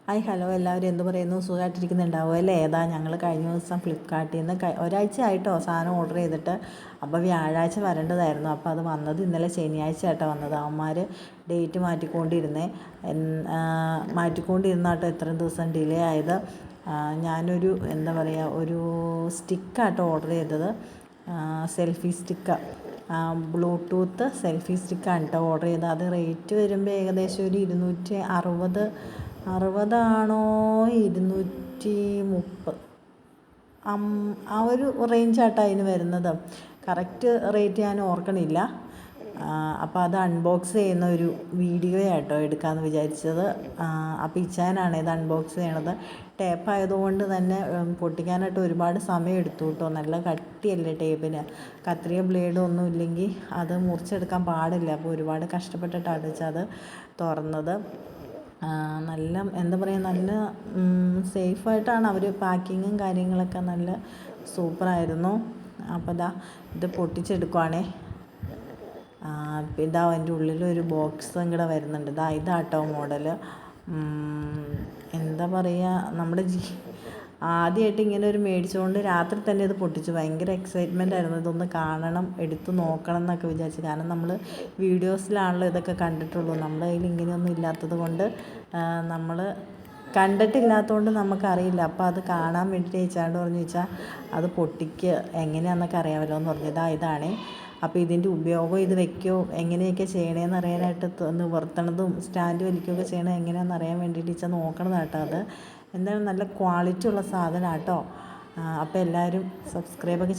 Hi hello എല്ലാവരും എന്ത് പറയുന്നു? സുഖമായിട്ടിരിക്കുന്നുണ്ടാവും അല്ലേ? ഏതാ ഞങ്ങൾ കഴിഞ്ഞ ദിവസം ഫ്ലിപ്കാർട്ടിൽ നിന്ന് ഒരാഴ്ച ആയിട്ടോ സാധനം ഓർഡർ ചെയ്തിട്ട്. അപ്പോൾ വ്യാഴാഴ്ച വരേണ്ടതായിരുന്നു. അപ്പോൾ അത് വന്നത് ഇന്നലെ ശനിയാഴ്ച ആയിട്ടാണ് വന്നത്. അവന്മാർ ഡേറ്റ് മാറ്റിക്കൊണ്ടിരുന്നാട്ടോ ഇത്രയും ദിവസം ഡിലേ ആയത്. ഞാനൊരു എന്താ പറയുക, ഒരു സ്റ്റിക്കാട്ടോ ഓർഡർ ചെയ്തത്. സെൽഫി സ്റ്റിക്ക്, ബ്ലൂടൂത്ത് സെൽഫി സ്റ്റിക്കാണ് കേട്ടോ ഓർഡർ ചെയ്തത്. അത് റേറ്റ് വരുമ്പോൾ ഏകദേശം ഒരു 260 230 ആ ഒരു റേഞ്ചാട്ടോ അതിന് വരുന്നത്. കറക്റ്റ് റേറ്റ് ഞാൻ ഓർക്കണില്ല. അപ്പോൾ അത് അൺബോക്സ് ചെയ്യുന്ന ഒരു വീഡിയോ ആട്ടോ എടുക്കാമെന്ന് വിചാരിച്ചത്. അപ്പോൾ ഇച്ചാനാണ് ഇത് അൺബോക്സ് ചെയ്യണത്. ടേപ്പ് ആയതുകൊണ്ട് തന്നെ പൊട്ടിക്കാനായിട്ട് ഒരുപാട് സമയം എടുത്തു കേട്ടോ. നല്ല കട്ടിയല്ലേ ടേപ്പിന്. കത്രിക ബ്ലേഡും ഒന്നും ഇല്ലെങ്കിൽ അത് മുറിച്ചെടുക്കാൻ പാടില്ല. അപ്പോൾ ഒരുപാട് കഷ്ടപ്പെട്ടിട്ടാണ് അത് തുറന്നത്. നല്ല എന്താ പറയുക, നല്ല സേഫായിട്ടാണ് അവർ പാക്കിങ്ങും കാര്യങ്ങളൊക്കെ നല്ല സൂപ്പറായിരുന്നു. അപ്പോൾ ഇത് പൊട്ടിച്ചെടുക്കുവാണേ. ഇതാ അതിൻ്റെ ഉള്ളിലൊരു ബോക്സും കൂടെ വരുന്നുണ്ട്. ഇതാട്ടോ മോഡൽ. എന്താ പറയുക, നമ്മുടെ ആദ്യമായിട്ട് ഇങ്ങനെ ഒരു മേടിച്ചുകൊണ്ട് രാത്രി തന്നെ ഇത് പൊട്ടിച്ചു. ഭയങ്കര എക്സൈറ്റ്മെൻ്റ് ആയിരുന്നു. ഇതൊന്ന് കാണണം, എടുത്ത് നോക്കണം എന്നൊക്കെ വിചാരിച്ചു. കാരണം നമ്മൾ വീഡിയോസിലാണല്ലോ ഇതൊക്കെ കണ്ടിട്ടുള്ളൂ. നമ്മുടെ കയ്യിൽ ഇങ്ങനെയൊന്നും ഇല്ലാത്തത് കൊണ്ട്, നമ്മൾ കണ്ടിട്ടില്ലാത്തതുകൊണ്ട് നമുക്കറിയില്ല. അപ്പോൾ അത് കാണാൻ വേണ്ടിയിട്ട് ചേച്ചാണ്ട് പറഞ്ഞു, ചോദിച്ചാൽ അത് പൊട്ടിക്കുക എങ്ങനെയാണെന്നൊക്കെ അറിയാമല്ലോ എന്ന് പറഞ്ഞു. ഇതാണേ. അപ്പോൾ ഇതിൻ്റെ ഉപയോഗം, ഇത് വെക്കുകയോ എങ്ങനെയൊക്കെ ചെയ്യണമെന്ന് അറിയാനായിട്ട്, നിവർത്തണതും സ്റ്റാൻഡ് വലിക്കുകയൊക്കെ ചെയ്യണത് എങ്ങനെയാണെന്ന് അറിയാൻ വേണ്ടിയിട്ട് ഇച്ചാൽ നോക്കണതാട്ടോ. അത് എന്തായാലും നല്ല ക്വാളിറ്റി ഉള്ള സാധനം കേട്ടോ. അപ്പോൾ എല്ലാവരും സബ്സ്ക്രൈബൊക്കെ